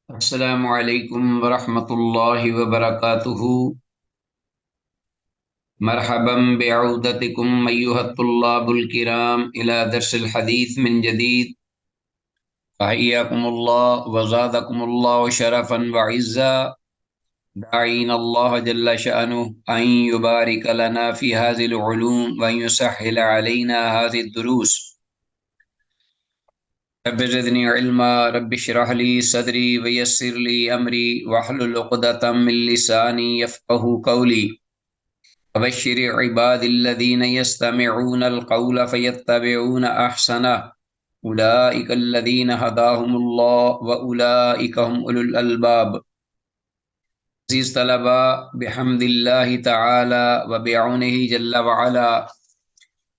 السلام علیکم ورحمۃ اللہ وبرکاتہ۔ مرحبا بعودتکم ایھا الطلاب الکرام الی درس الحدیث من جدید، فحیاکم اللہ وزادکم اللہ شرفا وعزا، داعین اللہ جل شأنہ ان یبارک لنا فی هذه العلوم وان یسهل علینا هذه الدروس۔ رب زدنی علما، رب اشرح لی صدری ویسر لی امری واحلل عقدۃ من لسانی یفقهوا قولی۔ وبشر عباد الذين يستمعون القول فيتبعون احسنه اولئك الذين هداهم الله واولئك هم اولو الالباب۔ عزیز طلبا، بحمد اللہ تعالی و بعونہ جل وعلا،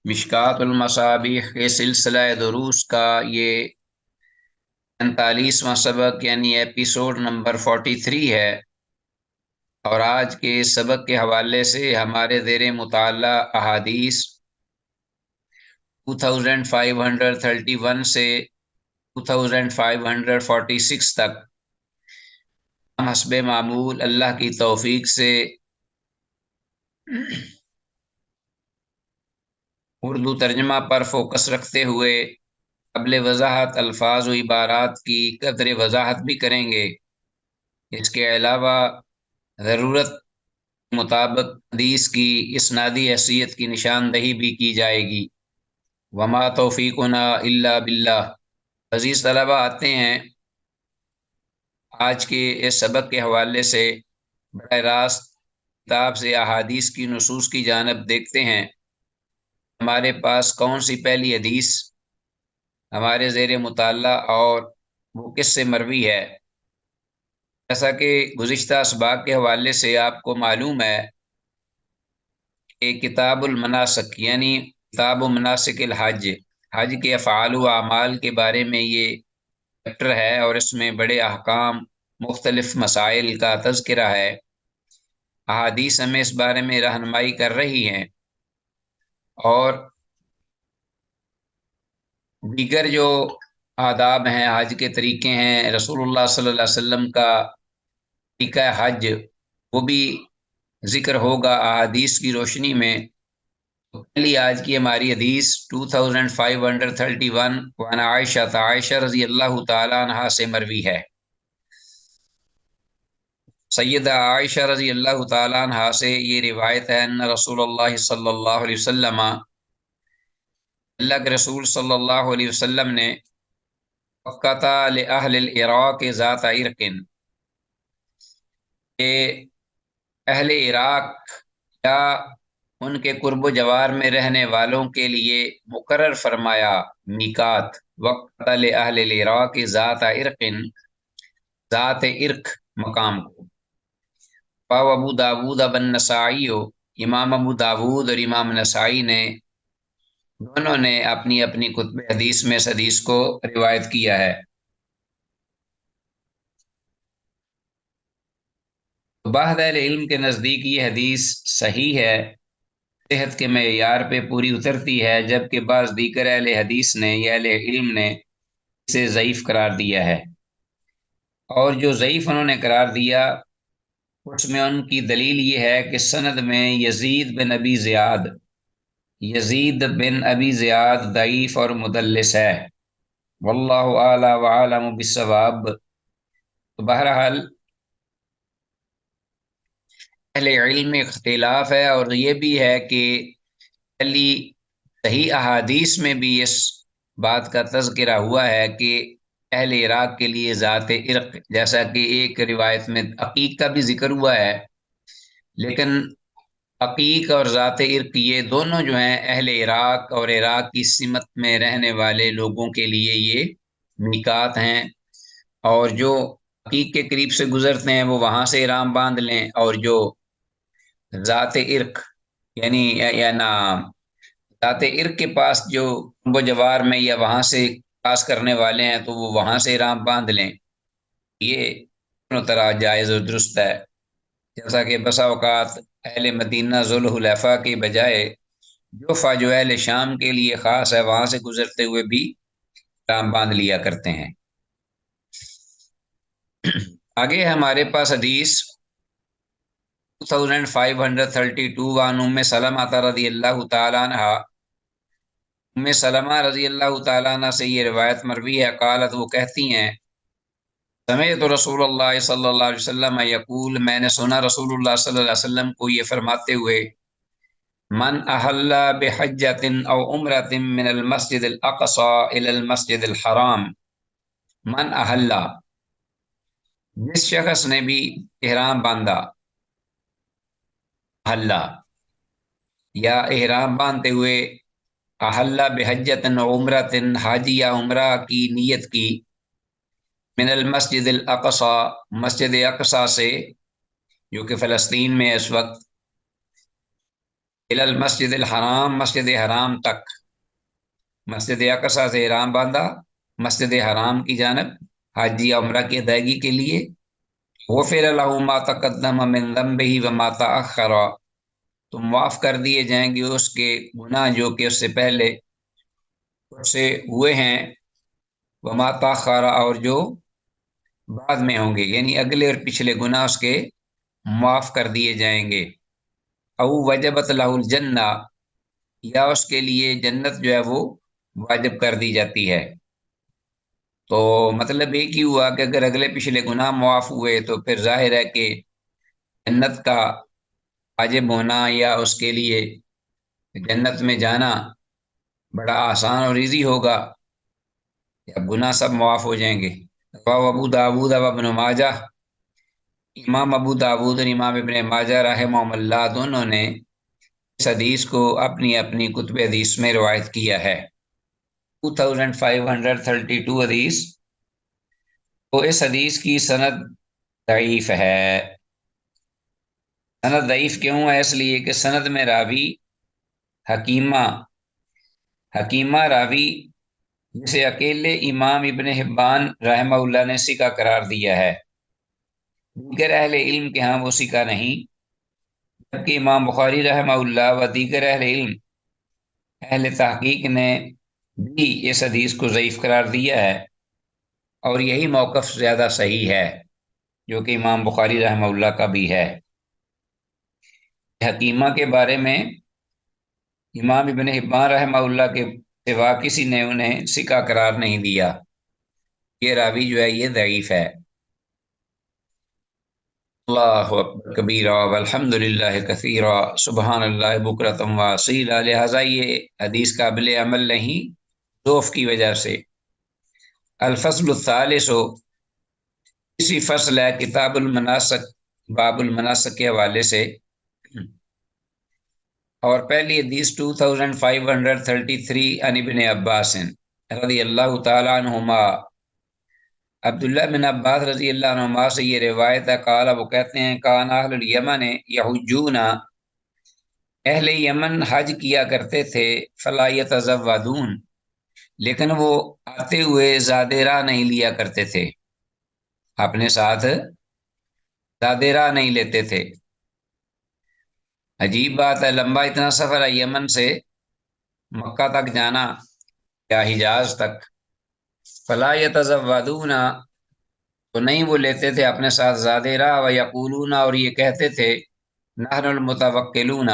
مشکوٰۃ المصابیح کے سلسلہ دروس کا یہ 45واں سبق یعنی ایپیسوڈ نمبر 43 ہے، اور آج کے سبق کے حوالے سے ہمارے زیر مطالعہ احادیث 2531 سے 2546 تک حسب معمول اللہ کی توفیق سے اردو ترجمہ پر فوکس رکھتے ہوئے قبل وضاحت الفاظ و عبارات کی قدر وضاحت بھی کریں گے۔ اس کے علاوہ ضرورت مطابق حدیث کی اسنادی حیثیت کی نشاندہی بھی کی جائے گی۔ وما توفیقنا الا باللہ۔ عزیز طلبہ، آتے ہیں آج کے اس سبق کے حوالے سے براہ راست کتاب سے احادیث کی نصوص کی جانب دیکھتے ہیں۔ ہمارے پاس کون سی پہلی حدیث ہمارے زیر مطالعہ اور وہ کس سے مروی ہے؟ جیسا کہ گزشتہ اسباق کے حوالے سے آپ کو معلوم ہے کہ کتاب المناسک یعنی کتاب و مناسک الحج، حج کے افعال و اعمال کے بارے میں یہ چیپٹر ہے، اور اس میں بڑے احکام، مختلف مسائل کا تذکرہ ہے۔ احادیث ہمیں اس بارے میں رہنمائی کر رہی ہیں، اور دیگر جو آداب ہیں، حج کے طریقے ہیں، رسول اللہ صلی اللہ علیہ وسلم کا طریقہ حج، وہ بھی ذکر ہوگا احادیث کی روشنی میں۔ تو پہلی آج کی ہماری حدیث 2531 وعن عائشہ رضی اللہ تعالیٰ عنہا سے مروی ہے۔ سیدہ عائشہ رضی اللہ تعالیٰ عنہا سے یہ روایت ہے، ان رسول اللہ صلی اللہ علیہ وسلم، اللہ کے رسول صلی اللہ علیہ وسلم نے وقتا لأہل العراق ذات عرق، کہ اہل عراق یا ان کے قرب و جوار میں رہنے والوں کے لیے مقرر فرمایا میقات، وقت لأہل العراق ذات عرق، ذات عرق مقام کو۔ فاو ابو داود ابن نسائی، امام ابو داود اور امام نسائی نے دونوں نے اپنی اپنی کتب حدیث میں اس حدیث کو روایت کیا ہے۔ بعض اہل علم کے نزدیک یہ حدیث صحیح ہے، صحت کے معیار پہ پوری اترتی ہے، جبکہ بعض دیگر اہل حدیث نے یا اہل علم نے اسے ضعیف قرار دیا ہے، اور جو ضعیف انہوں نے قرار دیا اس میں ان کی دلیل یہ ہے کہ سند میں یزید بن ابی زیاد ضعیف اور مدلس ہے، واللہ اعلی وعالم بالصواب۔ تو بہرحال اہل علم میں اختلاف ہے، اور یہ بھی ہے کہ پہلی صحیح احادیث میں بھی اس بات کا تذکرہ ہوا ہے کہ اہل عراق کے لیے ذات عرق، جیسا کہ ایک روایت میں عقیق کا بھی ذکر ہوا ہے، لیکن عقیق اور ذات عرق یہ دونوں جو ہیں اہل عراق اور عراق کی سمت میں رہنے والے لوگوں کے لیے یہ میقات ہیں، اور جو عقیق کے قریب سے گزرتے ہیں وہ وہاں سے احرام باندھ لیں، اور جو ذات عرق یعنی یا نا ذات عرق کے پاس جو وہ جوار میں یا وہاں سے پاس کرنے والے ہیں تو وہ وہاں سے احرام باندھ لیں۔ یہ دونوں طرح جائز اور درست ہے، جیسا کہ بسا اوقات اہل مدینہ ذوالحلیفہ کے بجائے جوفہ جو اہل شام کے لیے خاص ہے، وہاں سے گزرتے ہوئے بھی احرام باندھ لیا کرتے ہیں۔ آگے ہمارے پاس حدیث 2532 وان ام سلمہ رضی اللہ تعالیٰ عنہ، ام سلمہ رضی اللہ تعالیٰ عنہ سے یہ روایت مروی ہے، قالت وہ کہتی ہیں سمعت رسول اللہ صلی اللہ علیہ وسلم یقول، میں نے سنا رسول اللہ صلی اللہ علیہ وسلم کو یہ فرماتے ہوئے، من احل بحجۃ او عمرۃ من المسجد الاقصى الى المسجد الحرام، من احل، جس شخص نے بھی احرام باندھا، احلہ یا احرام باندھتے ہوئے، احلہ بحجۃ و عمرۃ، حج یا عمرہ کی نیت کی، من المسجد الاقصی، مسجد اقصی سے جو کہ فلسطین میں اس وقت، الی المسجد الحرام، مسجد حرام تک، مسجد اقصی سے احرام باندھا مسجد حرام کی جانب حج یا عمرہ کی ادائیگی کے لیے، غفر له ما تقدم من ذنبه وما تأخر، تو معاف کر دیے جائیں گے اس کے گناہ جو کہ اس سے پہلے اس سے ہوئے ہیں، وما تأخر، اور جو بعد میں ہوں گے، یعنی اگلے اور پچھلے گناہ اس کے معاف کر دیے جائیں گے، او وجبت له الجنہ، یا اس کے لیے جنت جو ہے وہ واجب کر دی جاتی ہے۔ تو مطلب ایک ہی ہوا کہ اگر اگلے پچھلے گناہ معاف ہوئے تو پھر ظاہر ہے کہ جنت کا واجب ہونا یا اس کے لیے جنت میں جانا بڑا آسان اور ایزی ہوگا، یا گناہ سب معاف ہو جائیں گے۔ رواه ابو داود و ابن ماجہ، امام ابو داود اور امام ابن ماجہ رحمہم اللہ دونوں نے اس حدیث کو اپنی اپنی کتب حدیث میں روایت کیا ہے۔ 2532 حدیث، تو اس حدیث کی سند ضعیف ہے۔ سند ضعیف کیوں ہے؟ اس لیے کہ سند میں راوی حکیمہ، حکیمہ راوی جسے اکیلے امام ابن حبان رحمہ اللہ نے ثقہ قرار دیا ہے، دیگر اہل علم کے ہاں وہ ثقہ نہیں، جبکہ امام بخاری رحمہ اللہ و دیگر اہل علم، اہل تحقیق نے بھی اس حدیث کو ضعیف قرار دیا ہے، اور یہی موقف زیادہ صحیح ہے جو کہ امام بخاری رحمہ اللہ کا بھی ہے۔ حکیمہ کے بارے میں امام ابن حبان رحمہ اللہ کے سوا کسی نے انہیں ثقہ قرار نہیں دیا، یہ راوی جو ہے یہ ضعیف ہے۔ اللہ اکبر کبیرہ والحمد للہ کثیرہ سبحان اللہ بکرۃ و اصیلا، لہٰذا یہ حدیث قابل عمل نہیں ضعف کی وجہ سے۔ الفصل الثالث، اسی فصل ہے کتاب المناسک، باب المناسک کے حوالے سے، اور پہلی حدیث 2533 عن ابن عباس رضی اللہ تعالیٰ عنہما، عبداللہ بن عباس رضی اللہ عنہما سے یہ روایت ہے، قال، وہ کہتے ہیں، کان اہل الیمن یحجون، اہل یمن حج کیا کرتے تھے، فلا یتزودون، لیکن وہ آتے ہوئے زاد راہ نہیں لیا کرتے تھے، اپنے ساتھ زاد راہ نہیں لیتے تھے۔ عجیب بات ہے، لمبا اتنا سفر ہے یمن سے مکہ تک جانا یا حجاز تک، فلا یتزودون، تو نہیں وہ لیتے تھے اپنے ساتھ زاد راہ، و یقولون، اور یہ کہتے تھے، نحن المتوکلون،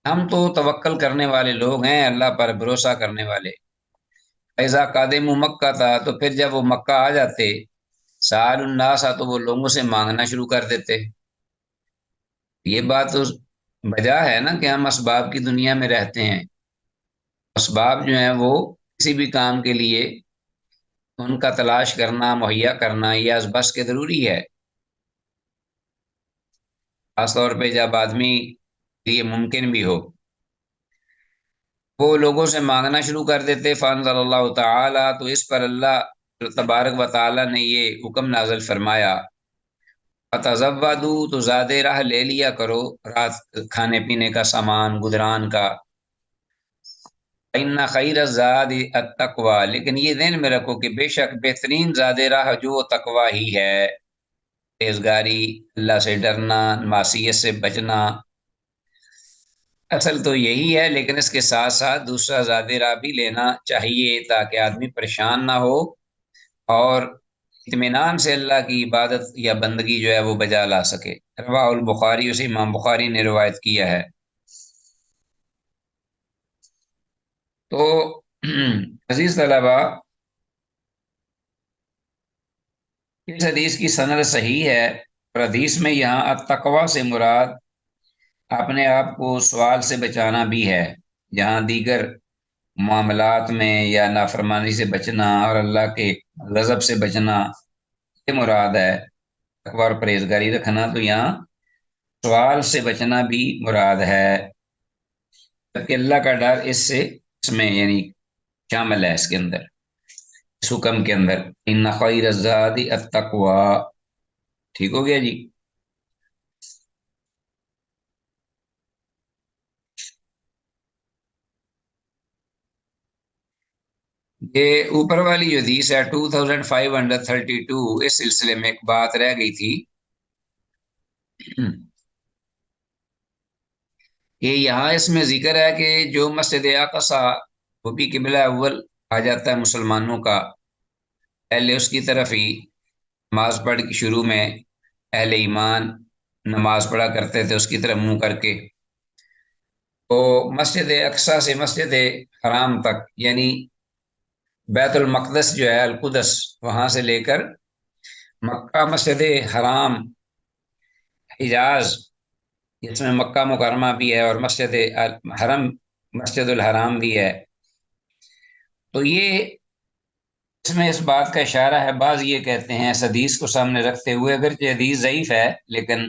ہم تو توکل کرنے والے لوگ ہیں، اللہ پر بھروسہ کرنے والے۔ فإذا قادموا مکہ تھا، تو پھر جب وہ مکہ آ جاتے، سأل الناس، تو وہ لوگوں سے مانگنا شروع کر دیتے۔ یہ بات تو بجا ہے نا کہ ہم اسباب کی دنیا میں رہتے ہیں، اسباب جو ہیں وہ کسی بھی کام کے لیے ان کا تلاش کرنا، مہیا کرنا، یہ از بس کے ضروری ہے، خاص طور پہ جب آدمی یہ ممکن بھی ہو۔ وہ لوگوں سے مانگنا شروع کر دیتے، فانزل اللہ تعالی، تو اس پر اللہ تبارک و تعالی نے یہ حکم نازل فرمایا، فتزودوا، تو زاد راہ لے لیا کرو، رات کھانے پینے کا سامان، گدران کا، ان خیر الزاد التقوی، لیکن یہ ذہن میں رکھو کہ بے شک بہترین زاد راہ جو وہ تقوی ہی ہے، پرہیزگاری، اللہ سے ڈرنا، معصیت سے بچنا، اصل تو یہی ہے، لیکن اس کے ساتھ ساتھ دوسرا زاد راہ بھی لینا چاہیے تاکہ آدمی پریشان نہ ہو اور اطمینان سے اللہ کی عبادت یا بندگی جو ہے وہ بجا لا سکے۔ رواہ البخاری، اسے امام بخاری نے روایت کیا ہے۔ تو عزیز طلبا، اس حدیث کی سند صحیح ہے، اور حدیث میں یہاں التقوی سے مراد اپنے آپ کو سوال سے بچانا بھی ہے، جہاں دیگر معاملات میں یا نافرمانی سے بچنا اور اللہ کے غضب سے بچنا یہ مراد ہے، تقوی اور پرہیزگاری رکھنا، تو یہاں سوال سے بچنا بھی مراد ہے، جبکہ اللہ کا ڈر اس میں یعنی شامل ہے، اس کے اندر، اس حکم کے اندر، ان خیر الزاد التقوی۔ ٹھیک ہو گیا جی؟ یہ اوپر والی جو حدیث ہے 2532، اس سلسلے میں ایک بات رہ گئی تھی کہ یہاں اس میں ذکر ہے کہ جو مسجد اقصی، وہ بھی قبلہ اول آ جاتا ہے مسلمانوں کا، پہلے اس کی طرف ہی نماز پڑھ کے شروع میں اہل ایمان نماز پڑھا کرتے تھے اس کی طرف منہ کر کے، تو مسجد اقصی سے مسجد حرام تک، یعنی بیت المقدس جو ہے القدس، وہاں سے لے کر مکہ مسجد حرام حجاز، جس میں مکہ مکرمہ بھی ہے اور مسجد حرم مسجد الحرام بھی ہے، تو یہ اس میں اس بات کا اشارہ ہے۔ بعض یہ کہتے ہیں اس حدیث کو سامنے رکھتے ہوئے، اگرچہ حدیث ضعیف ہے لیکن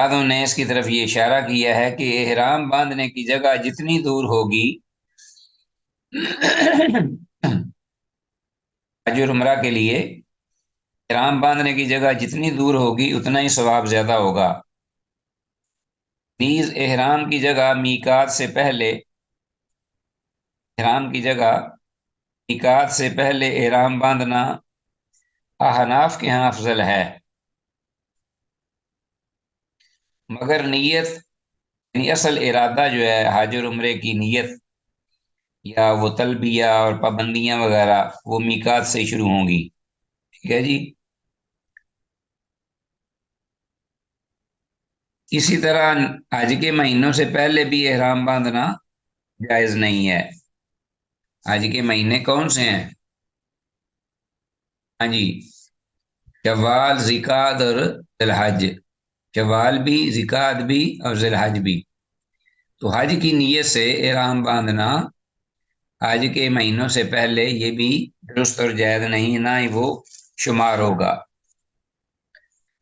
بعضوں نے اس کی طرف یہ اشارہ کیا ہے کہ احرام باندھنے کی جگہ جتنی دور ہوگی حج اور عمرہ کے لیے احرام باندھنے کی جگہ جتنی دور ہوگی اتنا ہی ثواب زیادہ ہوگا، نیز احرام کی جگہ میقات سے پہلے، احرام کی جگہ میقات سے پہلے احرام باندھنا احناف کے ہاں افضل ہے، مگر نیت یعنی اصل ارادہ جو ہے حج اور عمرے کی نیت یا وہ تلبیہ اور پابندیاں وغیرہ، وہ میقات سے شروع ہوں گی۔ ٹھیک ہے جی؟ اسی طرح حج کے مہینوں سے پہلے بھی احرام باندھنا جائز نہیں ہے۔ حج کے مہینے کون سے ہیں؟ ہاں جی، شوال، ذیقعد اور ذی الحج، شوال بھی، ذیقعد بھی اور ذی الحج بھی، تو حج کی نیت سے احرام باندھنا حج کے مہینوں سے پہلے یہ بھی درست اور جائز نہیں، نہ ہی وہ شمار ہوگا۔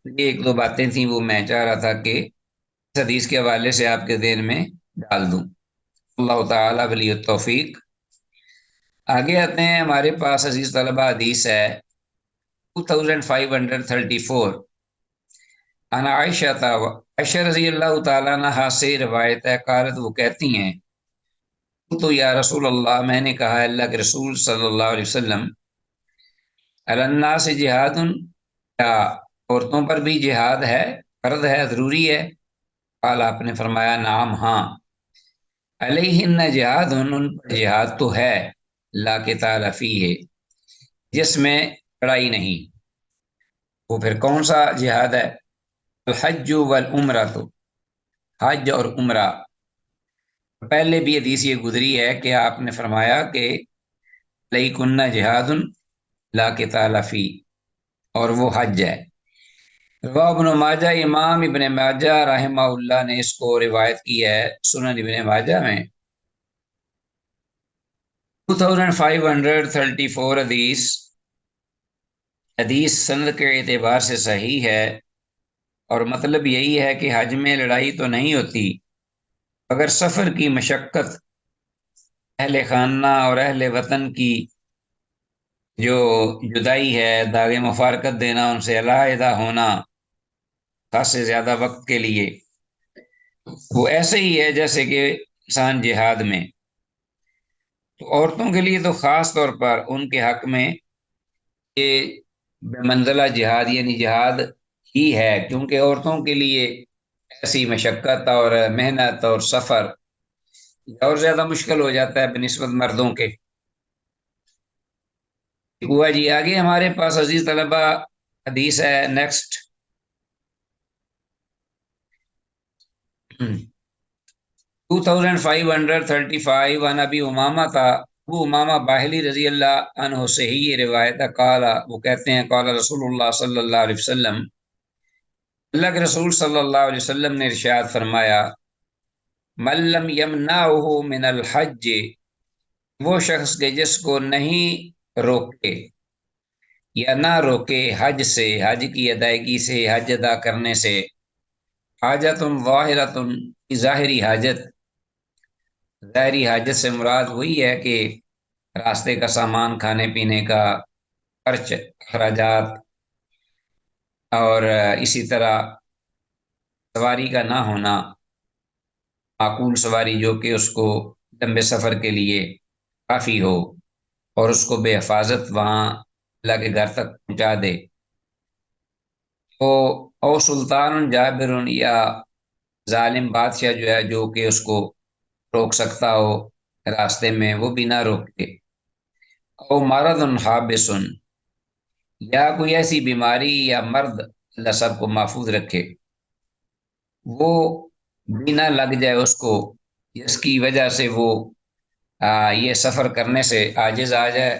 یہ ایک دو باتیں تھیں وہ میں چاہ رہا تھا کہ اس حدیث کے حوالے سے آپ کے ذہن میں ڈال دوں۔ اللہ تعالیٰ ولی التوفیق۔ آگے آتے ہیں، ہمارے پاس عزیز طلبہ حدیث ہے 2534، انا عائشہ عائشہ رضی اللہ تعالیٰ عنہا سے روایت ہے، قالت، وہ کہتی ہیں، تو یا رسول اللہ، میں نے کہا اللہ کے رسول صلی اللہ علیہ وسلم، الناس جہاد، کیا عورتوں پر بھی جہاد ہے، فرض ہے، ضروری ہے؟ قال، آپ نے فرمایا، نعم، ہاں، علیہن جہاد، ان پر جہاد تو ہے، لا قتال فیہ، جس میں لڑائی نہیں۔ وہ پھر کون سا جہاد ہے؟ الحج والعمرہ، تو حج اور عمرہ۔ پہلے بھی حدیث یہ گزری ہے کہ آپ نے فرمایا کہ علیکن جہاد لا قتال فی، اور وہ حج ہے۔ رواہ ابن ماجہ، امام ابن ماجہ رحمہ اللہ نے اس کو روایت کی ہے سنن ابن ماجہ میں۔ 2534 حدیث، حدیث سند کے اعتبار سے صحیح ہے، اور مطلب یہی ہے کہ حج میں لڑائی تو نہیں ہوتی، اگر سفر کی مشقت، اہل خانہ اور اہل وطن کی جو جدائی ہے، داغ مفارقت دینا، ان سے علیحدہ ہونا خاص سے زیادہ وقت کے لیے، وہ ایسے ہی ہے جیسے کہ انسان جہاد میں، تو عورتوں کے لیے تو خاص طور پر ان کے حق میں یہ بے منزلہ جہاد یعنی جہاد ہی ہے، کیونکہ عورتوں کے لیے ایسی مشقت اور محنت اور سفر اور زیادہ مشکل ہو جاتا ہے بنسبت مردوں کے، ہوا جی آگے ہمارے پاس عزیز طلبہ حدیث ہے نیکسٹ 2535 عن ابی امامہ تھا، ابو امامہ باہلی رضی اللہ عنہ سے ہی یہ روایت ہے، قال وہ کہتے ہیں قال رسول اللہ صلی اللہ علیہ وسلم، اللہ کے رسول صلی اللہ علیہ وسلم نے ارشاد فرمایا، من لم یمنعہ من الحج، وہ شخص کے جس کو نہیں روکے یا نہ روکے حج سے، حج کی ادائیگی سے، حج ادا کرنے سے، حاجت ظاہرۃ، ظاہری حاجت، ظاہری حاجت سے مراد وہی ہے کہ راستے کا سامان، کھانے پینے کا خرچ، اخراجات، اور اسی طرح سواری کا نہ ہونا، معقول سواری جو کہ اس کو لمبے سفر کے لیے کافی ہو اور اس کو بے حفاظت وہاں اللہ کے گھر تک پہنچا دے، تو او سلطان جابر، یا ظالم بادشاہ جو ہے جو کہ اس کو روک سکتا ہو راستے میں، وہ بھی نہ روکے، او مرض حابس، یا کوئی ایسی بیماری یا مرض، اللہ سب کو محفوظ رکھے، وہ بھی نہ لگ جائے اس کو جس کی وجہ سے وہ یہ سفر کرنے سے عاجز آ جائے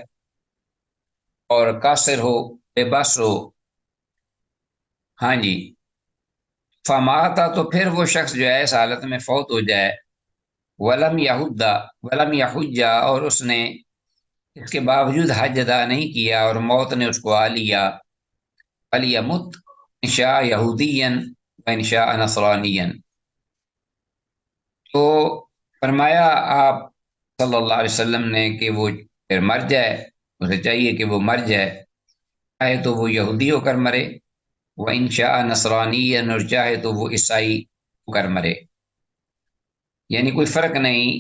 اور قاصر ہو، بے بس ہو۔ ہاں جی، فماتا تو پھر وہ شخص جو ہے اس حالت میں فوت ہو جائے، ولم یحدا، ولم یحجا، اور اس نے اس کے باوجود حج ادا نہیں کیا اور موت نے اس کو آ لیا، فلیمت انشاء یہودین و انشاء نصرانین، تو فرمایا آپ صلی اللہ علیہ وسلم نے کہ وہ پھر مر جائے، اسے چاہیے کہ وہ مر جائے، چاہے تو وہ یہودی ہو کر مرے، وہ انشاء نصرانین، اور چاہے تو وہ عیسائی ہو کر مرے، یعنی کوئی فرق نہیں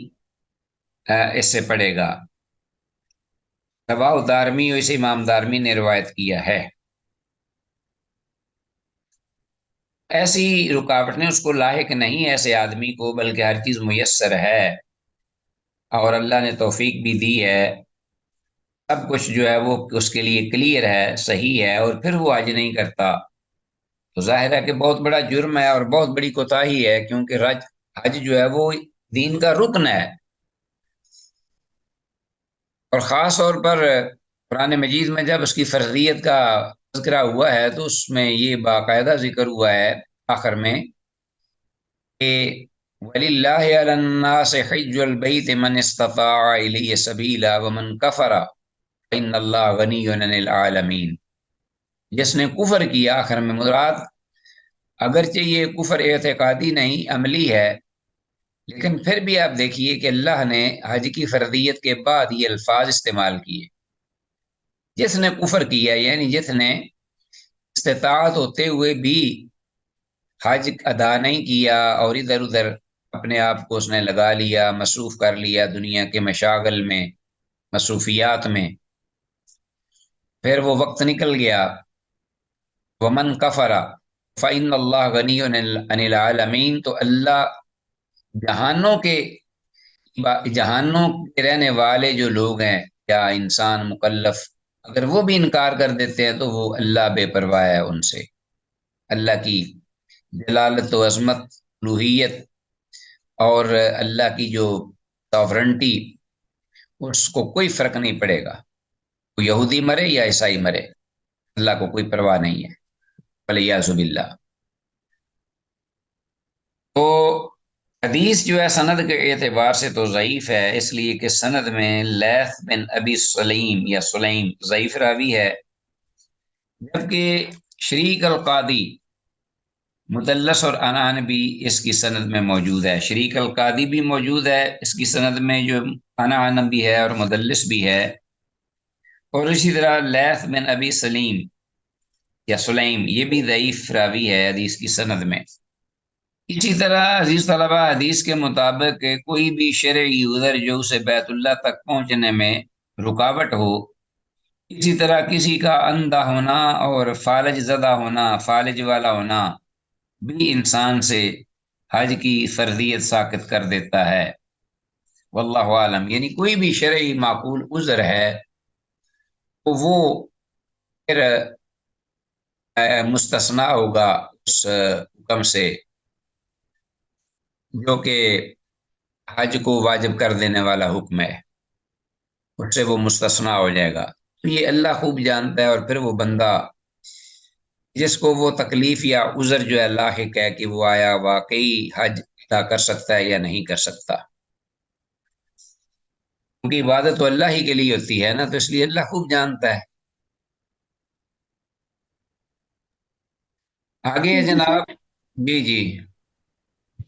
اس سے پڑے گا۔ رواہ دارمی، اور اسے امام دارمی نے روایت کیا ہے۔ ایسی رکاوٹیں اس کو لاحق نہیں ایسے آدمی کو، بلکہ ہر چیز میسر ہے اور اللہ نے توفیق بھی دی ہے، سب کچھ جو ہے وہ اس کے لیے کلیئر ہے، صحیح ہے، اور پھر وہ حج نہیں کرتا، تو ظاہر ہے کہ بہت بڑا جرم ہے اور بہت بڑی کوتاہی ہے، کیونکہ حج جو ہے وہ دین کا رکن ہے، اور خاص طور پر قرآن مجید میں جب اس کی فرضیت کا تذکرہ ہوا ہے تو اس میں یہ باقاعدہ ذکر ہوا ہے آخر میں کہ وَلِلَّهِ عَلَى النَّاسِ حِجُّ الْبَيْتِ مَنِ اسْتَطَاعَ إِلَيْهِ سَبِيلًا وَمَنْ كَفَرَ فَإِنَّ اللَّهَ غَنِيٌّ عَنِ الْعَالَمِينَ، جس نے کفر کیا، آخر میں مراد اگرچہ یہ کفر اعتقادی نہیں، عملی ہے، لیکن پھر بھی آپ دیکھیے کہ اللہ نے حج کی فرضیت کے بعد یہ الفاظ استعمال کیے، جس نے کفر کیا یعنی جس نے استطاعت ہوتے ہوئے بھی حج ادا نہیں کیا اور ادھر ادھر اپنے آپ کو اس نے لگا لیا، مصروف کر لیا دنیا کے مشاغل میں، مصروفیات میں، پھر وہ وقت نکل گیا، ومن کفر فإن اللہ غنی عن العالمین، تو اللہ جہانوں کے جہانوں کے رہنے والے جو لوگ ہیں یا انسان مکلف، اگر وہ بھی انکار کر دیتے ہیں تو وہ اللہ بے پرواہ ہے ان سے، اللہ کی جلالت و عظمت، الوہیت اور اللہ کی جو ساورنٹی، اس کو کوئی فرق نہیں پڑے گا، وہ یہودی مرے یا عیسائی مرے، اللہ کو کوئی پرواہ نہیں ہے، ولیعذ باللہ۔ تو حدیث جو ہے سند کے اعتبار سے تو ضعیف ہے، اس لیے کہ سند میں لیث بن ابی سلیم یا سلیم ضعیف راوی ہے، جبکہ شریک القادی مدلس اور عنان بھی اس کی سند میں موجود ہے، شریک القادی بھی موجود ہے اس کی سند میں جو عنان بھی ہے اور مدلس بھی ہے، اور اسی طرح لیث بن ابی سلیم یا سلیم یہ بھی ضعیف راوی ہے حدیث کی سند میں۔ اسی طرح عزیز طلبہ حدیث کے مطابق کوئی بھی شرعی عذر جو اسے بیت اللہ تک پہنچنے میں رکاوٹ ہو، اسی طرح کسی کا اندھا ہونا اور فالج زدہ ہونا، فالج والا ہونا بھی انسان سے حج کی فرضیت ساقط کر دیتا ہے، واللہ عالم، یعنی کوئی بھی شرعی معقول عذر ہے تو وہ پھر مستثنا ہوگا اس حکم سے جو کہ حج کو واجب کر دینے والا حکم ہے، اس سے وہ مستثنا ہو جائے گا۔ تو یہ اللہ خوب جانتا ہے، اور پھر وہ بندہ جس کو وہ تکلیف یا عذر جو ہے لاحق ہے کہ وہ آیا واقعی حج ادا کر سکتا ہے یا نہیں کر سکتا، کیونکہ عبادت تو اللہ ہی کے لیے ہوتی ہے نا، تو اس لیے اللہ خوب جانتا ہے۔ آگے ہے لیکن سر، جناب۔ جی جی۔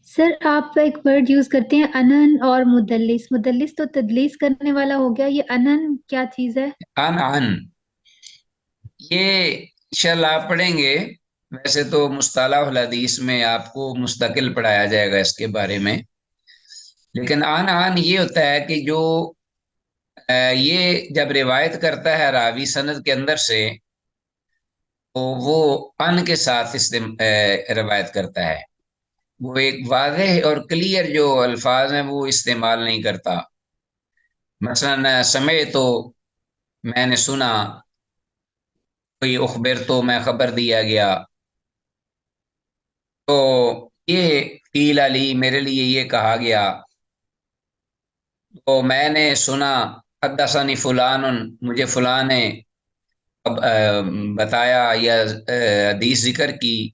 سر آپ ایک ورڈ یوز کرتے ہیں انن اور مدلس، مدلس تو تدلیس کرنے والا ہو گیا، یہ انن کیا چیز ہے؟ ان یہ انشاءاللہ آپ پڑھیں گے، ویسے تو مصطلح الحدیث میں آپ کو مستقل پڑھایا جائے گا اس کے بارے میں، لیکن ان یہ ہوتا ہے کہ جو یہ جب روایت کرتا ہے راوی سند کے اندر سے، تو وہ ان کے ساتھ روایت کرتا ہے، وہ ایک واضح اور کلیئر جو الفاظ ہیں وہ استعمال نہیں کرتا۔ مثلا سمے تو میں نے سنا، کوئی اخبر تو میں خبر دیا گیا، تو یہ قیل علی میرے لیے یہ کہا گیا، تو میں نے سنا، حدثنی فلان مجھے فلاں نے بتایا یا حدیث ذکر کی،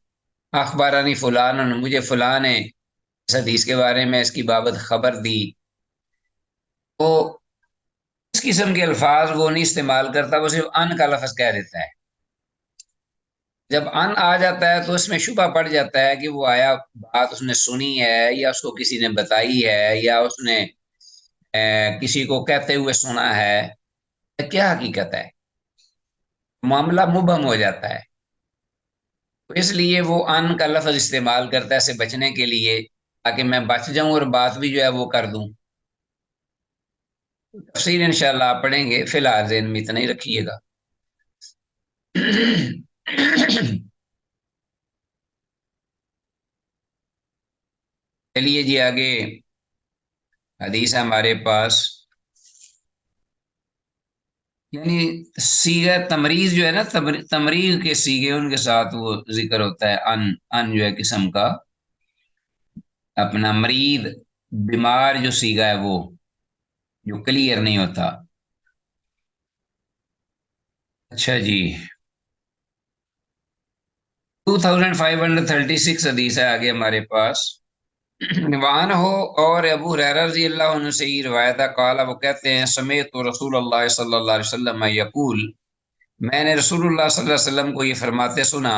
اخبارانی فلان مجھے فلاں نے اس حدیث کے بارے میں اس کی بابت خبر دی، تو اس قسم کے الفاظ وہ نہیں استعمال کرتا، وہ صرف ان کا لفظ کہہ دیتا ہے۔ جب ان آ جاتا ہے تو اس میں شبہ پڑ جاتا ہے کہ وہ آیا بات اس نے سنی ہے یا اس کو کسی نے بتائی ہے یا اس نے کسی کو کہتے ہوئے سنا ہے، کیا حقیقت ہے، معاملہ مبہم ہو جاتا ہے۔ تو اس لیے وہ ان کا لفظ استعمال کرتا ہے اسے بچنے کے لیے، تاکہ میں بچ جاؤں اور بات بھی جو ہے وہ کر دوں۔ تفصیل انشاءاللہ آپ پڑھیں گے، فی الحال ذہن میں اتنا ہی رکھیے گا۔ چلیے جی آگے حدیث ہے ہمارے پاس، یعنی سیغہ تمریز جو ہے نا، تمریز کے سیغے ان کے ساتھ وہ ذکر ہوتا ہے، ان جو ہے قسم کا اپنا مریض بیمار جو سیغہ ہے وہ جو کلیئر نہیں ہوتا۔ اچھا جی، 2536 حدیث ہے آگے ہمارے پاس۔ وعن ہو، اور ابو ہریرہ رضی اللہ عنہ سے یہ روایت ہے، قال وہ کہتے ہیں، سمیعت رسول اللہ صلی اللہ علیہ وسلم یقول، میں نے رسول اللہ صلی اللہ علیہ وسلم کو یہ فرماتے سنا،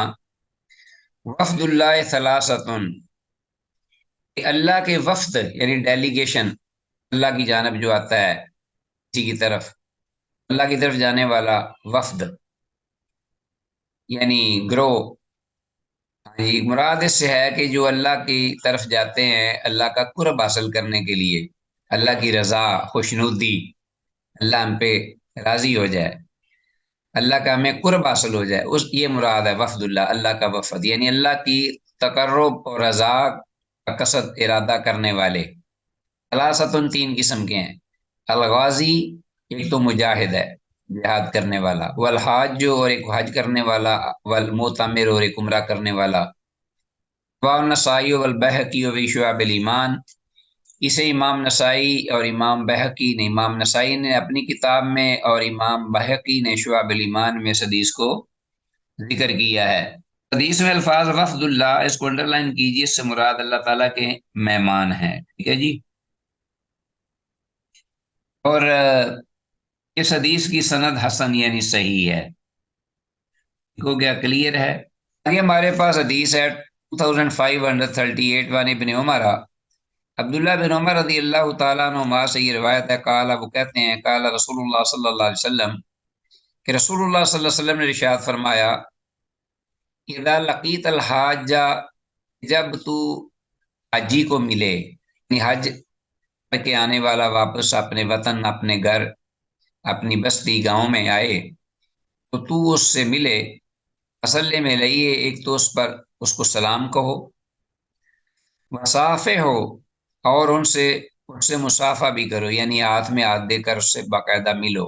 وفد اللہ ثلاثتن، کہ اللہ کے وفد یعنی ڈیلیگیشن، اللہ کی جانب جو آتا ہے کسی کی طرف، اللہ کی طرف جانے والا وفد یعنی گروہ، جی مراد اس سے ہے کہ جو اللہ کی طرف جاتے ہیں اللہ کا قرب حاصل کرنے کے لیے، اللہ کی رضا، خوشنودی، اللہ ہم پہ راضی ہو جائے، اللہ کا ہمیں قرب حاصل ہو جائے، اس یہ مراد ہے وفد اللہ، اللہ کا وفد یعنی اللہ کی تقرب اور رضا کا قصد ارادہ کرنے والے۔ ثلاثتن تین قسم کے ہیں، الغازی ایک تو مجاہد ہے جہاد کرنے والا، والحاج جو اور ایک حج کرنے والا، والمعتمر اور ایک عمرہ کرنے والا، والنسائی والبہقی وفی شعب الایمان، اسے امام نسائی اور امام بہقی نے، امام نسائی نے اپنی کتاب میں اور امام بہقی نے شعب الایمان میں اس حدیث کو ذکر کیا ہے۔ حدیث میں الفاظ وفد اللہ، اس کو انڈر لائن کیجیے، اس سے مراد اللہ تعالیٰ کے مہمان ہیں، ٹھیک ہے جی۔ اور اس حدیث کی سند حسن یعنی صحیح ہے، ہو گیا، کلیئر ہے۔ آگے ہمارے پاس حدیث ہے 2538 وان ابن عمر، عبداللہ بن عمر رضی اللہ تعالیٰ عنہما سے یہ روایت ہے، قال وہ کہتے ہیں، قال رسول اللہ صلی اللہ علیہ وسلم، کہ رسول اللہ صلی اللہ علیہ وسلم نے ارشاد فرمایا، اذا لقیت الحاج، جب تو حجی کو ملے، یعنی حج کے آنے والا واپس اپنے وطن، اپنے گھر، اپنی بستی گاؤں میں آئے، تو اس سے ملے، مسلے میں لئیے، ایک تو اس پر اس کو سلام کہو، مسافے ہو، اور ان سے مصافحہ بھی کرو، یعنی ہاتھ میں ہاتھ دے کر اس سے باقاعدہ ملو،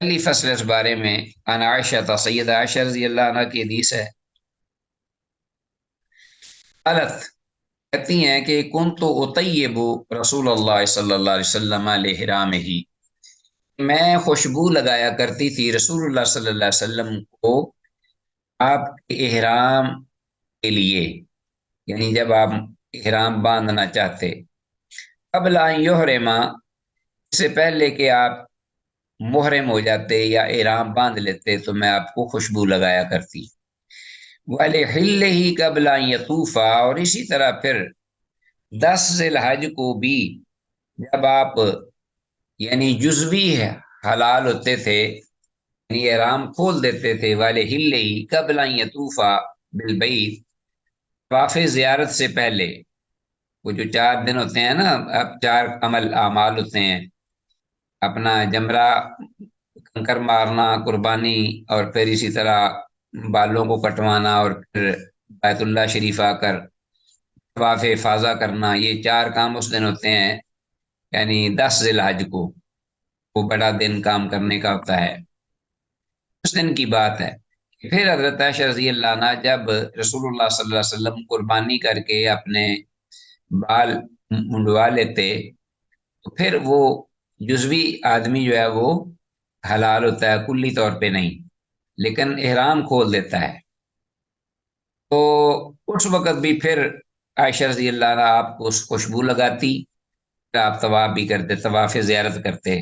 پہلی فصل اس بارے میں ان عائشہ سید عائشہ رضی اللہ عنہ کی حدیث ہے، قالت کہتی ہیں کہ کن تو اطیب رسول اللہ صلی اللہ علیہ وسلم لحرام ہی، میں خوشبو لگایا کرتی تھی رسول اللہ صلی اللہ علیہ وسلم کو آپ کے احرام کے لیے، یعنی جب آپ احرام باندھنا چاہتے، قبل ان یحرما، اس سے پہلے کہ آپ محرم ہو جاتے یا احرام باندھ لیتے تو میں آپ کو خوشبو لگایا کرتی، وَلِحِلِّهِ قَبْلَ أَن يَطُوفَ، اور اسی طرح پھر 10 ذی الحج کو بھی جب آپ یعنی جزوی حلال ہوتے تھے، یعنی احرام کھول دیتے تھے، وَلِحِلِّهِ قَبْلَ أَن يَطُوفَ بِالْبَيْتِ، طواف زیارت سے پہلے، وہ جو 4 دن ہوتے ہیں نا، اب 4 عمل اعمال ہوتے ہیں، اپنا جمرہ، کنکر مارنا، قربانی، اور پھر اسی طرح بالوں کو کٹوانا، اور پھر بیت اللہ شریف آ کر طواف افاضہ کرنا، یہ 4 کام اس دن ہوتے ہیں، یعنی 10 ذی الحج کو، وہ بڑا دن کام کرنے کا ہوتا ہے، اس دن کی بات ہے۔ پھر حضرت عائشہ رضی اللہ عنہ جب رسول اللہ صلی اللہ علیہ وسلم قربانی کر کے اپنے بال منڈوا لیتے تو پھر وہ جزوی آدمی جو ہے وہ حلال ہوتا ہے، کلی طور پہ نہیں، لیکن احرام کھول دیتا ہے، تو اس وقت بھی پھر عائشہ رضی اللہ عنہ آپ کو خوشبو لگاتی، پھر آپ طواف بھی کرتے، طواف زیارت کرتے،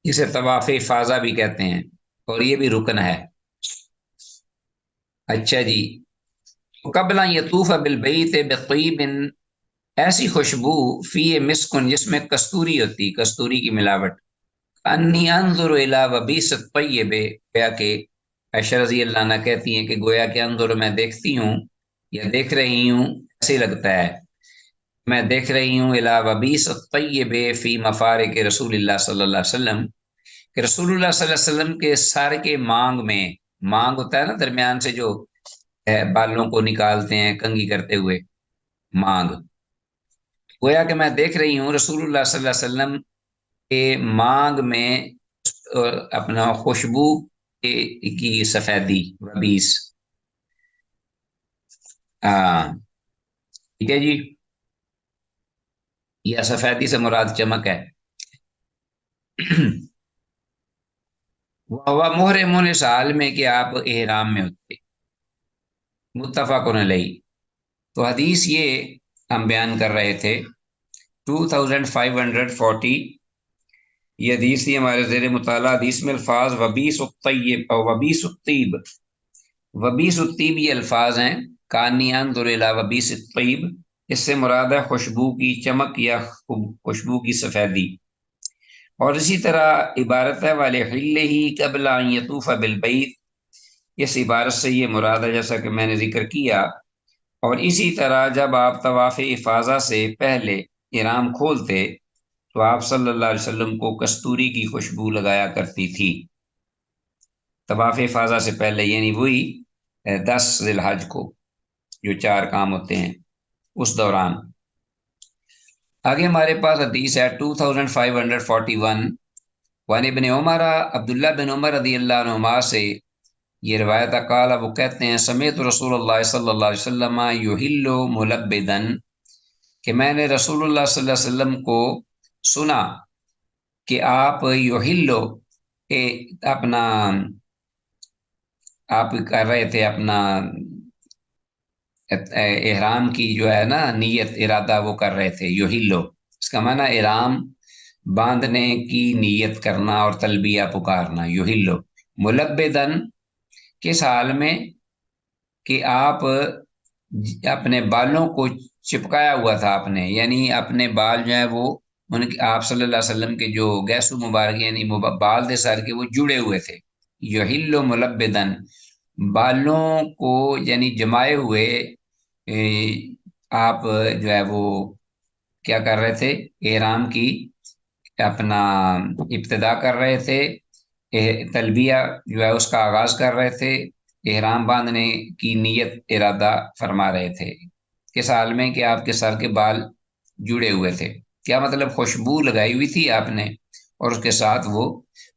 جسے طواف افاضہ بھی کہتے ہیں، اور یہ بھی رکن ہے۔ اچھا جی، قبل ان یطوف بالبیت بطیب، ایسی خوشبو فی مسکن، جس میں کستوری ہوتی، کستوری کی ملاوٹ، انی انظر الی وبیس الطیب، گویا کہ عائشہ رضی اللہ عنہ کہتی ہیں کہ گویا کہ انظر، میں دیکھتی ہوں یا دیکھ رہی ہوں، ایسے لگتا ہے میں دیکھ رہی ہوں، الی وبیس الطیب فی مفارق رسول اللہ صلی اللہ علیہ وسلم، کہ رسول اللہ صلی اللہ علیہ وسلم کے سر کے مانگ میں، مانگ ہوتا ہے نا درمیان سے جو بالوں کو نکالتے ہیں کنگھی کرتے ہوئے، مانگ، گویا کہ میں دیکھ رہی ہوں رسول اللہ صلی اللہ علیہ وسلم کے مانگ میں اپنا خوشبو کی سفیدی، وبیس، ہاں ٹھیک ہے جی، یا سفیدی سے مراد چمک ہے۔ وہ محرم، اس حال میں کہ آپ احرام میں ہوتے، متفق علیہ، تو حدیث یہ ہم بیان کر رہے تھے 2540، یہ حدیث تھی ہمارے زیر مطالعہ۔ حدیث میں الفاظ وبیس الطیب اور وبیس الطیب، وبیس الطیب یہ الفاظ ہیں، کانی انظر الی وبیس الطیب، اس سے مراد ہے خوشبو کی چمک یا خوشبو کی سفیدی، اور اسی طرح عبارت ہے وَلِحِلِّهِ قَبْلَ أَن يَطُوفَ بِالْبَيْتِ، اس عبارت سے یہ مراد ہے جیسا کہ میں نے ذکر کیا، اور اسی طرح جب آپ طواف افاضہ سے پہلے احرام کھولتے تو آپ صلی اللہ علیہ وسلم کو کستوری کی خوشبو لگایا کرتی تھی، طواف افاضہ سے پہلے، یعنی وہی 10 ذی الحج کو، جو 4 کام ہوتے ہیں اس دوران۔ آگے ہمارے پاس حدیث ہے 2541، وان ابن عمر، عبداللہ بن عمر رضی اللہ عنہما سے یہ روایت، قال، وہ کہتے ہیں، سمیت رسول اللہ صلی اللہ علیہ وسلم یحل ملبدن، کہ میں نے رسول اللہ صلی اللہ علیہ وسلم کو سنا کہ آپ یحل، کہ اپنا آپ کر رہے تھے اپنا احرام کی جو ہے نا نیت، ارادہ وہ کر رہے تھے، یحل، اس کا معنی احرام باندھنے کی نیت کرنا اور تلبیہ پکارنا، یحل ملبدن، کس حال میں کہ آپ اپنے بالوں کو چپکایا ہوا تھا آپ نے، یعنی اپنے بال جو ہے وہ ان کے، آپ صلی اللہ علیہ وسلم کے جو گیسو مبارک یعنی بال تھے سر کے، وہ جڑے ہوئے تھے، یحل ملبدن، بالوں کو یعنی جمائے ہوئے آپ جو ہے وہ کیا کر رہے تھے، احرام کی اپنا ابتدا کر رہے تھے، تلبیہ جو ہے اس کا آغاز کر رہے تھے، احرام باندھنے کی نیت ارادہ فرما رہے تھے، کس حال میں کہ آپ کے سر کے بال جڑے ہوئے تھے، کیا مطلب، خوشبو لگائی ہوئی تھی آپ نے اور اس کے ساتھ وہ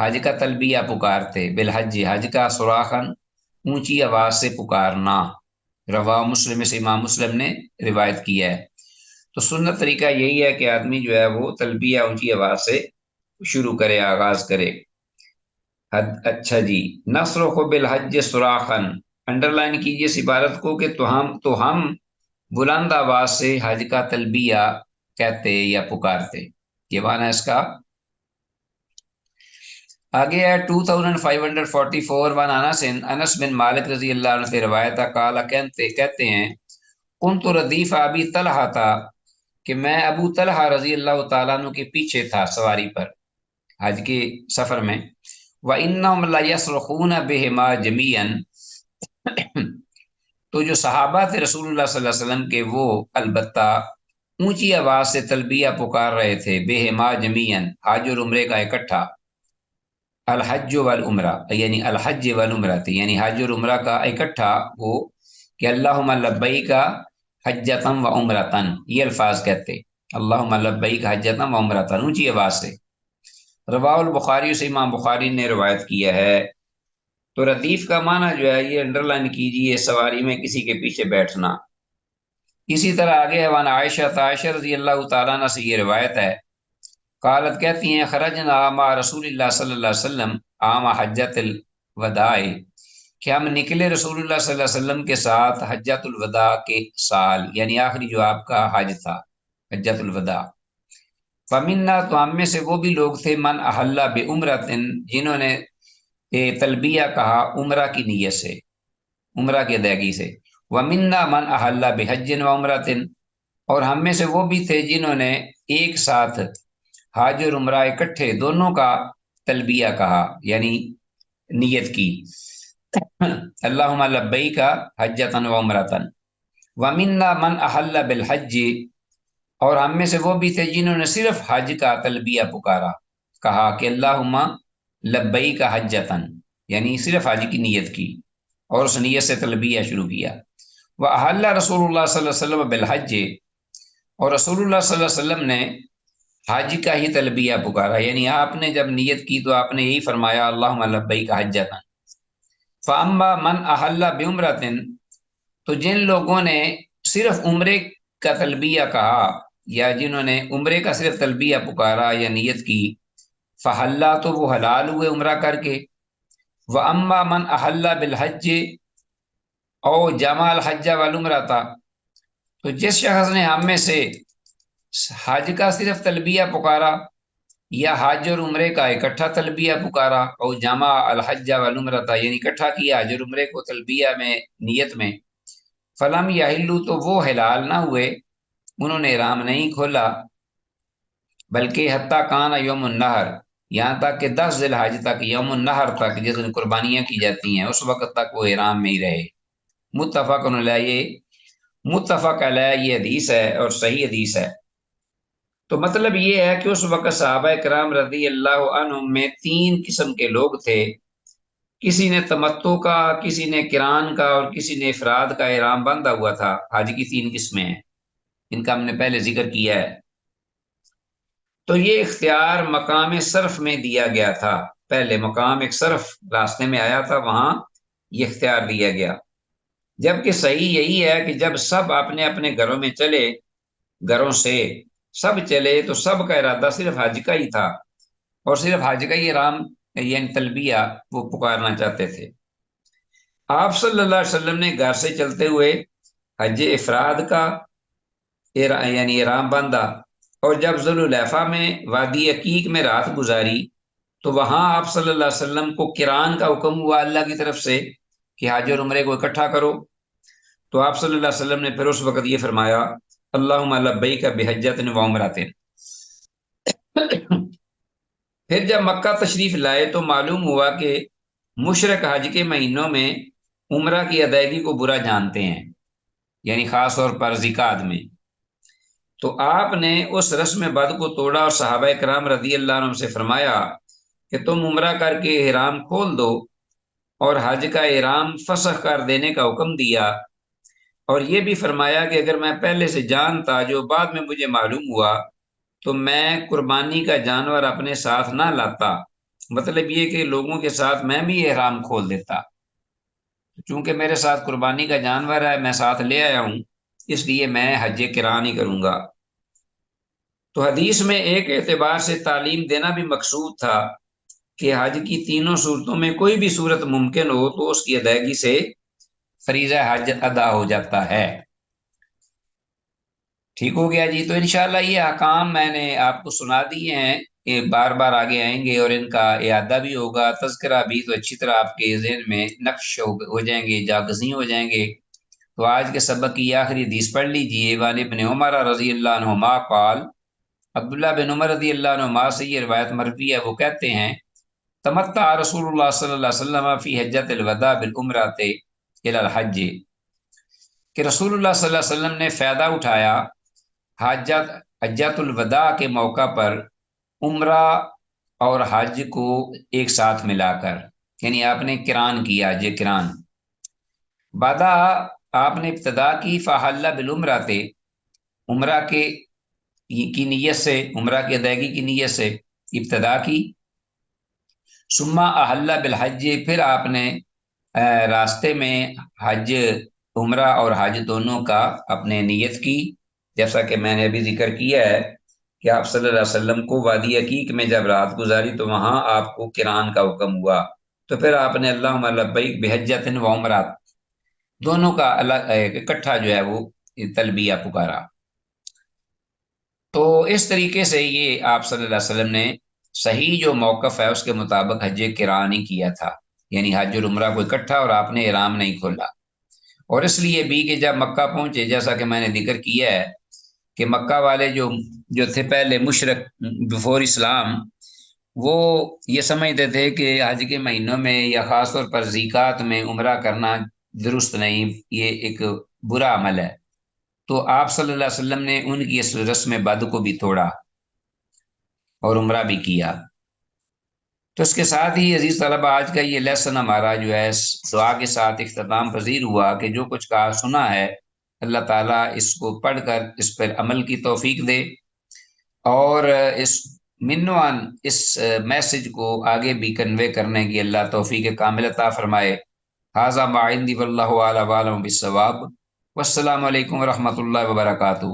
حج کا تلبیہ پکارتے، بالحج حج کا سراخن اونچی آواز سے پکارنا، رواہ مسلم سے امام مسلم نے روایت کیا ہے۔ تو سنت طریقہ یہی ہے کہ آدمی جو ہے وہ تلبیہ اونچی آواز سے شروع کرے، آغاز کرے۔ اچھا جی، نصر کو بالحج سراخن، انڈر لائن کیجیے اس عبارت کو کہ تو ہم بلند آواز سے حج کا تلبیہ کہتے یا پکارتے، یہ معنی ہے اس کا۔ آگے ہے 2544 وان انس بن مالک رضی اللہ عنہ سے روایت قال کہتے ہیں کنت ردیف ابی طلحہ تھا کہ میں ابو طلحہ رضی اللہ تعالیٰ عنہ کے پیچھے تھا سواری پر حج کے سفر میں۔ وَإِنَّهُمْ لَيَصْرُخُونَ بِهِمَا جَمِيعًا، تو جو صحابہ تھے رسول اللہ صلی اللہ علیہ وسلم کے، وہ البتہ اونچی آواز سے تلبیہ پکار رہے تھے، بِهِمَا جَمِيعًا، حج اور عمرے کا اکٹھا، الحج والعمرہ یعنی الحج والعمرہ تھی، یعنی حج اور عمرہ کا اکٹھا ہو کہ اللہم لبیک حجتم و عمرتن، یہ الفاظ کہتے اللہم لبیک حجتم و عمرتن اونچی آواز سے۔ رواہ البخاری سے امام بخاری نے روایت کیا ہے۔ تو ردیف کا معنی جو ہے یہ انڈر لائن کیجیے، سواری میں کسی کے پیچھے بیٹھنا۔ اسی طرح آگے وان عائشہ رضی اللہ تعالیٰ عنہ سے یہ روایت ہے، قالت کہتی ہیں خرجنا مع رسول اللہ صلی اللہ علیہ وسلم عام حجت الوداع، کہ ہم نکلے رسول اللہ صلی اللہ علیہ وسلم کے ساتھ حجت الوداع کے سال، یعنی آخری جو آپ کا حج تھا حجت الوداع۔ فمنا، تو ہم میں سے وہ بھی لوگ تھے، من احل بعمرۃ، جنہوں نے تلبیہ کہا عمرہ کی نیت سے، عمرہ کی ادائیگی سے۔ ومنا من احل بحج و عمرۃ، اور ہم میں سے وہ بھی تھے جنہوں نے ایک ساتھ حج اور عمرہ اکٹھے دونوں کا تلبیہ کہا، یعنی نیت کی، اللہم لبیک حجۃ و عمرۃ۔ ومنا من احل بالحج، اور ہم میں سے وہ بھی تھے جنہوں نے صرف حج کا تلبیہ پکارا، کہا کہ اللہم لبیک حجۃ، یعنی صرف حج کی نیت کی اور اس نیت سے تلبیہ شروع کیا۔ وأحل رسول اللہ صلی اللہ علیہ وسلم بالحج، اور رسول اللہ صلی اللہ علیہ وسلم نے حج کا ہی تلبیہ پکارا، یعنی آپ نے جب نیت کی تو آپ نے یہی فرمایا اللہم لبیک حجۃ۔ فاما من احل بعمرۃ، تو جن لوگوں نے صرف عمرے کا تلبیہ کہا یا جنہوں نے عمرے کا صرف تلبیہ پکارا یا نیت کی، فحلّا، تو وہ حلال ہوئے عمرہ کر کے۔ وَأَمَّا مَنْ أَحَلَّ بِالْحَجِّ، او جمع الحج والعمرہ تھا، تو جس شخص نے ہم میں سے حج کا صرف تلبیہ پکارا یا حج اور عمرے کا اکٹھا تلبیہ پکارا، او جمع الحج والعمرہ تھا، یعنی اکٹھا کیا حج اور عمرے کو تلبیہ میں نیت میں، فلم یحلوا، تو وہ حلال نہ ہوئے، انہوں نے احرام نہیں کھولا، بلکہ حتیٰ کان یوم النحر، یہاں تک کہ 10 ذی الحج تک، یوم النحر تک، جس دن قربانیاں کی جاتی ہیں اس وقت تک وہ احرام میں ہی رہے۔ متفق علیہ یہ حدیث ہے اور صحیح حدیث ہے۔ تو مطلب یہ ہے کہ اس وقت صحابہ کرام رضی اللہ عنہم میں 3 قسم کے لوگ تھے، کسی نے تمتع کا، کسی نے قران کا، اور کسی نے افراد کا احرام باندھا ہوا تھا۔ حج کی 3 قسمیں ہیں، ان کا ہم نے پہلے ذکر کیا ہے۔ تو یہ اختیار مقام صرف میں دیا گیا تھا، پہلے مقام ایک صرف راستے میں آیا تھا، وہاں یہ اختیار دیا گیا، جبکہ صحیح یہی ہے کہ جب سب اپنے اپنے گھروں میں چلے، گھروں سے سب چلے، تو سب کا ارادہ صرف حج کا ہی تھا، اور صرف حج کا ہی احرام یعنی تلبیہ وہ پکارنا چاہتے تھے۔ آپ صلی اللہ علیہ وسلم نے گھر سے چلتے ہوئے حج افراد کا یعنی احرام باندھا، اور جب ذوالحلیفہ میں وادی عقیق میں رات گزاری تو وہاں آپ صلی اللہ علیہ وسلم کو قران کا حکم ہوا اللہ کی طرف سے کہ حج اور عمرے کو اکٹھا کرو، تو آپ صلی اللہ علیہ وسلم نے پھر اس وقت یہ فرمایا اللہم لبیک بحجۃ و عمرۃ۔ پھر جب مکہ تشریف لائے تو معلوم ہوا کہ مشرک حج کے مہینوں میں عمرہ کی ادائیگی کو برا جانتے ہیں، یعنی خاص طور پر ذیقعد میں، تو آپ نے اس رسم بد کو توڑا اور صحابہ کرام رضی اللہ عنہم سے فرمایا کہ تم عمرہ کر کے احرام کھول دو، اور حج کا احرام فسخ کر دینے کا حکم دیا، اور یہ بھی فرمایا کہ اگر میں پہلے سے جانتا جو بعد میں مجھے معلوم ہوا تو میں قربانی کا جانور اپنے ساتھ نہ لاتا، مطلب یہ کہ لوگوں کے ساتھ میں بھی احرام کھول دیتا، چونکہ میرے ساتھ قربانی کا جانور ہے، میں ساتھ لے آیا ہوں، اس لیے میں حج کران ہی کروں گا۔ تو حدیث میں ایک اعتبار سے تعلیم دینا بھی مقصود تھا کہ حج کی تینوں صورتوں میں کوئی بھی صورت ممکن ہو تو اس کی ادائیگی سے فریضہ حج ادا ہو جاتا ہے۔ ٹھیک ہو گیا جی؟ تو انشاءاللہ یہ احکام میں نے آپ کو سنا دیے ہیں، کہ بار بار آگے آئیں گے اور ان کا اعادہ بھی ہوگا، تذکرہ بھی، تو اچھی طرح آپ کے ذہن میں نقش ہو جائیں گے، جاگزیں ہو جائیں گے۔ تو آج کے سبق کی آخری حدیث پڑھ لیجئے۔ وان ابن عمر رضی اللہ عنہما قال، عبداللہ بن عمر رضی اللہ عنہما سے یہ روایت مروی ہے، وہ کہتے ہیں تمتع رسول اللہ صلی اللہ علیہ وسلم فی حجۃ الوداع بالعمرۃ الی الحج، کہ رسول اللہ صلی اللہ علیہ وسلم نے فائدہ اٹھایا حجۃ الوداع کے موقع پر عمرہ اور حج کو ایک ساتھ ملا کر، یعنی آپ نے کران کیا، حج کران۔ بعدا آپ نے ابتدا کی فحل بالعمرۃ، عمرہ کی نیت سے، عمرہ کی ادائیگی کی نیت سے ابتدا کی۔ ثم احل بالحج، پھر آپ نے راستے میں حج، عمرہ اور حج دونوں کا اپنے نیت کی، جیسا کہ میں نے ابھی ذکر کیا ہے کہ آپ صلی اللہ علیہ وسلم کو وادی عقیق میں جب رات گزاری تو وہاں آپ کو کران کا حکم ہوا، تو پھر آپ نے اللہم لبیک بحجۃ و عمرہ دونوں کا الگ اکٹھا جو ہے وہ تلبیہ پکارا۔ تو اس طریقے سے یہ آپ صلی اللہ علیہ وسلم نے صحیح جو موقف ہے اس کے مطابق حج کران ہی کیا تھا، یعنی حج اور عمرہ کو اکٹھا، اور آپ نے احرام نہیں کھولا۔ اور اس لیے بھی کہ جب مکہ پہنچے، جیسا کہ میں نے ذکر کیا ہے کہ مکہ والے جو تھے پہلے مشرک بفور اسلام، وہ یہ سمجھتے تھے کہ حج کے مہینوں میں یا خاص طور پر زیقات میں عمرہ کرنا درست نہیں، یہ ایک برا عمل ہے۔ تو آپ صلی اللہ علیہ وسلم نے ان کی اس رسم بد کو بھی توڑا اور عمرہ بھی کیا۔ تو اس کے ساتھ ہی عزیز طلبہ، آج کا یہ لیسن ہمارا جو ہے دعا کے ساتھ اختتام پذیر ہوا کہ جو کچھ کہا سنا ہے اللہ تعالیٰ اس کو پڑھ کر اس پر عمل کی توفیق دے، اور اس منوان اس میسج کو آگے بھی کنوے کرنے کی اللہ توفیق کامل عطا فرمائے۔ ھذا ما عندی واللہ اعلم بالصواب، والسلام علیکم ورحمۃ اللہ وبرکاتہ۔